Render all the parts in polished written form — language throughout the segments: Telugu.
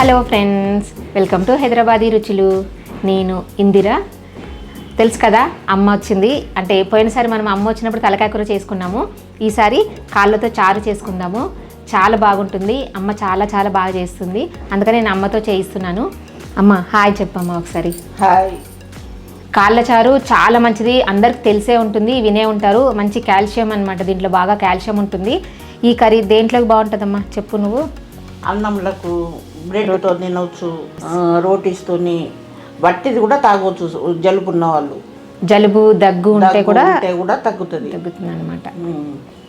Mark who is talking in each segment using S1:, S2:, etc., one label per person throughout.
S1: Hello friends, welcome to Hyderabadi రుచులు. నేను ఇందిరా. తెలుసు కదా, అమ్మ వచ్చింది అంటే పోయినసారి మనం అమ్మ వచ్చినప్పుడు తలకాయ కూర చేసుకున్నాము. ఈసారి కాళ్ళతో చారు చేసుకుందాము. చాలా బాగుంటుంది. అమ్మ చాలా చాలా బాగా చేస్తుంది, అందుకని నేను అమ్మతో చేయిస్తున్నాను. అమ్మ హాయ్ చెప్పమ్మా ఒకసారి.
S2: హాయ్.
S1: కాళ్ళ చారు చాలా మంచిది, అందరికి తెలిసే ఉంటుంది, వినే ఉంటారు. మంచి కాల్షియం అనమాట, దీంట్లో బాగా కాల్షియం ఉంటుంది. ఈ కర్రీ దేంట్లోకి బాగుంటుందమ్మా చెప్పు నువ్వు?
S2: అన్నంలకు బ్రెడ్తో తినవచ్చు, రోటీస్తోని, వట్టిది కూడా తాగవచ్చు. జలుబు ఉన్న వాళ్ళు,
S1: జలుబు దగ్గు ఉంటే కూడా
S2: తగ్గుతుంది
S1: అనమాట.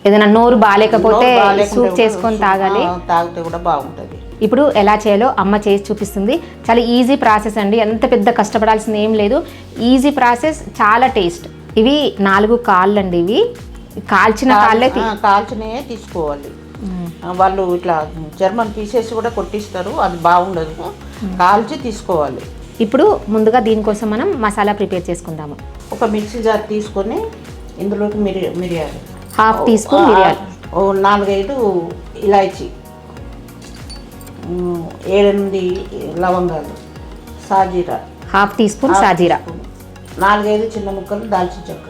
S1: ఏదైనా నోరు బాగాలేకపోతే సూప్ చేసుకొని
S2: తాగితే కూడా బాగుంటుంది.
S1: ఇప్పుడు ఎలా చేయాలో అమ్మ చేసి చూపిస్తుంది. చాలా ఈజీ ప్రాసెస్ అండి, ఎంత పెద్ద కష్టపడాల్సింది ఏం లేదు. ఈజీ ప్రాసెస్, చాలా టేస్ట్. ఇవి 4 కాళ్ళు అండి. ఇవి
S2: కాల్చినవే తీసుకోవాలి. వాళ్ళు ఇట్లా జర్మన్ పీసెస్ కూడా కొట్టిస్తారు, అది బాగుండదు. కాల్చి తీసుకోవాలి.
S1: ఇప్పుడు ముందుగా దీనికోసం మనం మసాలా ప్రిపేర్ చేసుకుందాము.
S2: ఒక మిక్సీ జార్ తీసుకొని ఇందులోకి మిరియాలు,
S1: ½ టీ స్పూన్ మిరియాలు,
S2: 4-5 ఇలాచీ, 7-8 లవంగాలు, సాజీరా,
S1: ½ టీ స్పూన్ సాజీరా,
S2: 4-5 చిన్న ముక్కలు దాల్చిన చెక్క,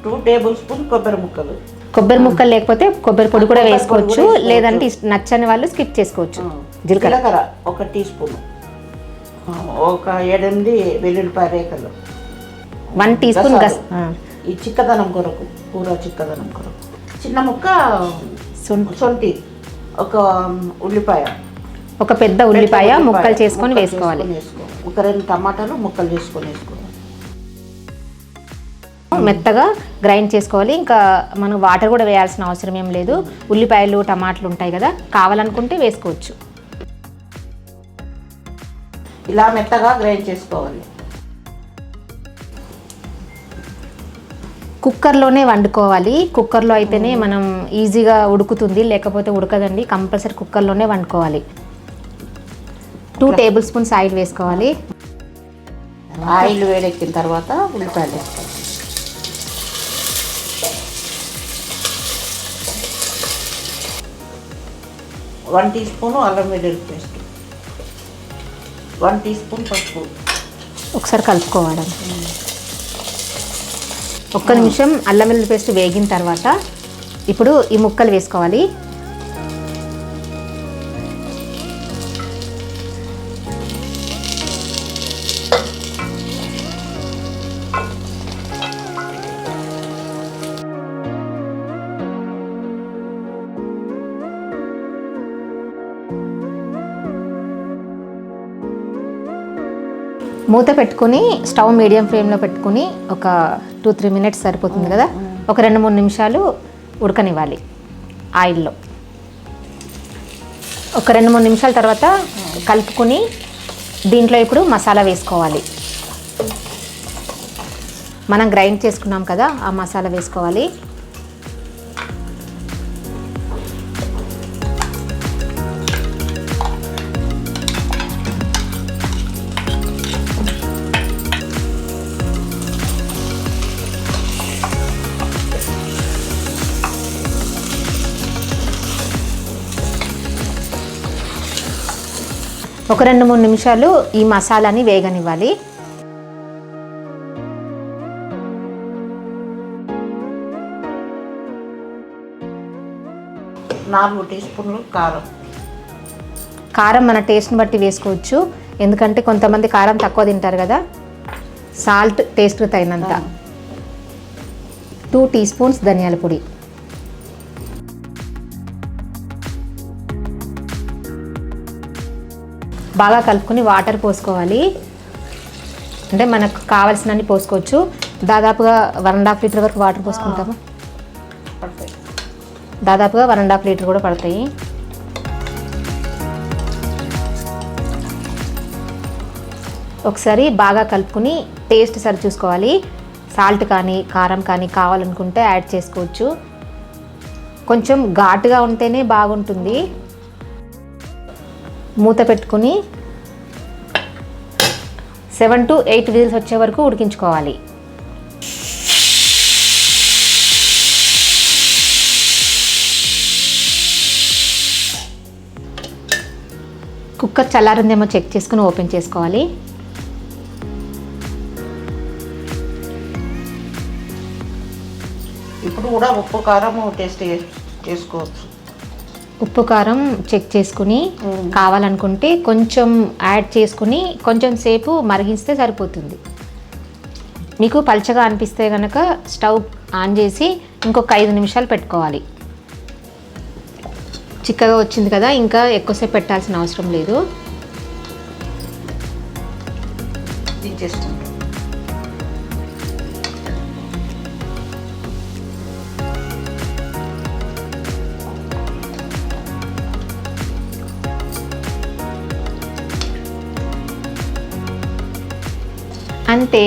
S2: 2 టేబుల్ స్పూన్ కొబ్బరి ముక్కలు.
S1: కొబ్బరి ముక్కలు లేకపోతే కొబ్బరి పొడి కూడా వేసుకోవచ్చు, లేదంటే నచ్చని వాళ్ళు స్కిప్ చేసుకోవచ్చు.
S2: జీలకర్ర 1 టీ స్పూన్, ఒక 7-8 వెల్లుల్లిపాయ రేఖలు,
S1: 1 టీ స్పూన్
S2: ఈ చిక్కదనం కొరకు, కూర చిక్కదనం కొరకు. చిన్న ముక్క శొంఠి, ఒక ఉల్లిపాయ,
S1: ఒక పెద్ద ఉల్లిపాయ ముక్కలు చేసుకొని వేసుకోవాలి.
S2: ఒక 2 టమాటాలు ముక్కలు చేసుకొని వేసుకోవాలి.
S1: మెత్తగా గ్రైండ్ చేసుకోవాలి. ఇంకా మనం వాటర్ కూడా వేయాల్సిన అవసరం ఏం లేదు. ఉల్లిపాయలు టమాటాలు ఉంటాయి కదా, కావాలనుకుంటే వేసుకోవచ్చు.
S2: ఇలా మెత్తగా గ్రైండ్ చేసుకోవాలి.
S1: కుక్కర్లోనే వండుకోవాలి. కుక్కర్లో అయితేనే మనం ఈజీగా ఉడుకుతుంది, లేకపోతే ఉడకదండి. కంపల్సరీ కుక్కర్లోనే వండుకోవాలి. 2 టేబుల్ స్పూన్స్ ఆయిల్ వేసుకోవాలి.
S2: ఆయిల్ వేడెక్కిన తర్వాత ఉల్లిపాయలు వేసుకోవాలి. 1 టీ స్పూన్ అల్లం వెల్లుల్లి పేస్ట్, 1 టీ స్పూన్ పసుపు.
S1: ఒకసారి కలుపుకోవాలి. 1 నిమిషం అల్లం వెల్లుల్లి పేస్ట్ వేగిన తర్వాత ఇప్పుడు ఈ ముక్కలు వేసుకోవాలి. మూత పెట్టుకుని స్టవ్ మీడియం ఫ్లేమ్లో పెట్టుకుని ఒక 2-3 మినిట్స్ సరిపోతుంది కదా, ఒక 2-3 నిమిషాలు ఉడకనివ్వాలి ఆయిల్లో. ఒక 2-3 నిమిషాల తర్వాత కలుపుకొని దీంట్లో ఇప్పుడు మసాలా వేసుకోవాలి. మనం గ్రైండ్ చేసుకున్నాం కదా, ఆ మసాలా వేసుకోవాలి. ఒక 2-3 నిమిషాలు ఈ మసాలాని వేగనివ్వాలి.
S2: టీ స్పూన్లు
S1: కారం మన టేస్ట్ని బట్టి వేసుకోవచ్చు, ఎందుకంటే కొంతమంది కారం తక్కువ తింటారు కదా. సాల్ట్ టేస్ట్ తగినంత. 2 టీ స్పూన్స్ ధనియాల పొడి, బాగా కలుపుకొని వాటర్ పోసుకోవాలి. అంటే మనకు కావాల్సినన్ని పోసుకోవచ్చు. దాదాపుగా 1.5 లీటర్ వరకు వాటర్ పోసుకుంటాము. దాదాపుగా 1.5 లీటర్ కూడా పడతాయి. ఒకసారి బాగా కలుపుకొని టేస్ట్ సరి చూసుకోవాలి. సాల్ట్ కానీ కారం కానీ కావాలనుకుంటే యాడ్ చేసుకోవచ్చు. కొంచెం ఘాటుగా ఉంటేనే బాగుంటుంది. మూత పెట్టుకుని 7 to 8 విజిల్స్ వచ్చే వరకు ఉడికించుకోవాలి. కుక్కర్ చల్లారిందేమో చెక్ చేసుకుని ఓపెన్ చేసుకోవాలి.
S2: ఇప్పుడు కూడా ఉప్పు కారం టేస్ట్ చేసుకోవచ్చు.
S1: ఉప్పు కారం చెక్ చేసుకుని కావాలనుకుంటే కొంచెం యాడ్ చేసుకుని కొంచెం సేపు మరిగిస్తే సరిపోతుంది. మీకు పల్చగా అనిపిస్తే కనుక స్టవ్ ఆన్ చేసి ఇంకొక 5 నిమిషాలు పెట్టుకోవాలి. చిక్కగా వచ్చింది కదా, ఇంకా ఎక్కువసేపు పెట్టాల్సిన అవసరం లేదు. అంతే,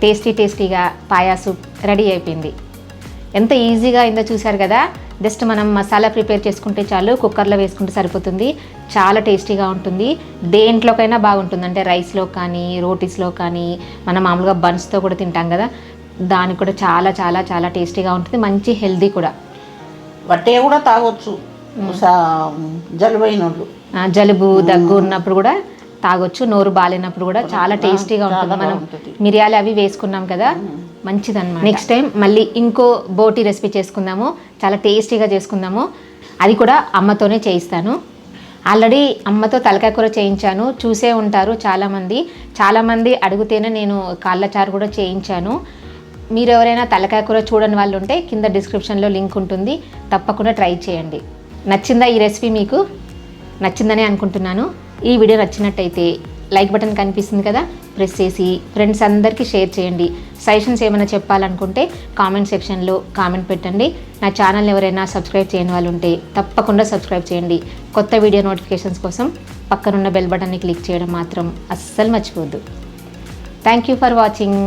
S1: టేస్టీగా పాయా సూప్ రెడీ అయిపోయింది. ఎంత ఈజీగా అయిందో చూసారు కదా. జస్ట్ మనం మసాలా ప్రిపేర్ చేసుకుంటే చాలు, కుక్కర్లో వేసుకుంటే సరిపోతుంది. చాలా టేస్టీగా ఉంటుంది. దేంట్లోకైనా బాగుంటుంది. అంటే రైస్లో కానీ, రోటీస్లో కానీ, మనం మామూలుగా బన్స్తో కూడా తింటాం కదా, దానికి కూడా చాలా చాలా చాలా టేస్టీగా ఉంటుంది. మంచి హెల్దీ కూడా.
S2: వట్టే కూడా తాగొచ్చు.
S1: జలుబు దగ్గు ఉన్నప్పుడు కూడా తాగొచ్చు. నోరు బాలేనప్పుడు కూడా చాలా టేస్టీగా ఉంటుంది. మనం మిరియాలు అవి వేసుకున్నాం కదా, మంచిదన్నమాట. నెక్స్ట్ టైం మళ్ళీ ఇంకో బోటి రెసిపీ చేసుకుందాము. చాలా టేస్టీగా చేసుకుందాము. అది కూడా అమ్మతోనే చేయిస్తాను. ఆల్రెడీ అమ్మతో తలకాయ కూర చేయించాను, చూసే ఉంటారు చాలామంది అడిగితేనే నేను కాళ్ళ చారు కూడా చేయించాను. మీరు ఎవరైనా తలకాయ కూర చూడని వాళ్ళు ఉంటే కింద డిస్క్రిప్షన్లో లింక్ ఉంటుంది, తప్పకుండా ట్రై చేయండి. నచ్చిందా ఈ రెసిపీ? మీకు నచ్చిందనే అనుకుంటున్నాను. ఈ వీడియో నచ్చినట్టయితే లైక్ బటన్ కనిపిస్తుంది కదా, ప్రెస్ చేసి ఫ్రెండ్స్ అందరికీ షేర్ చేయండి. సజెషన్స్ ఏమైనా చెప్పాలనుకుంటే కామెంట్ సెక్షన్లో కామెంట్ పెట్టండి. నా ఛానల్ ఎవరైనా సబ్స్క్రైబ్ చేయని వాళ్ళు ఉంటే తప్పకుండా సబ్స్క్రైబ్ చేయండి. కొత్త వీడియో నోటిఫికేషన్స్ కోసం పక్కనున్న బెల్ బటన్ని క్లిక్ చేయడం మాత్రం అస్సలు మర్చిపోవద్దు. Thank you for watching.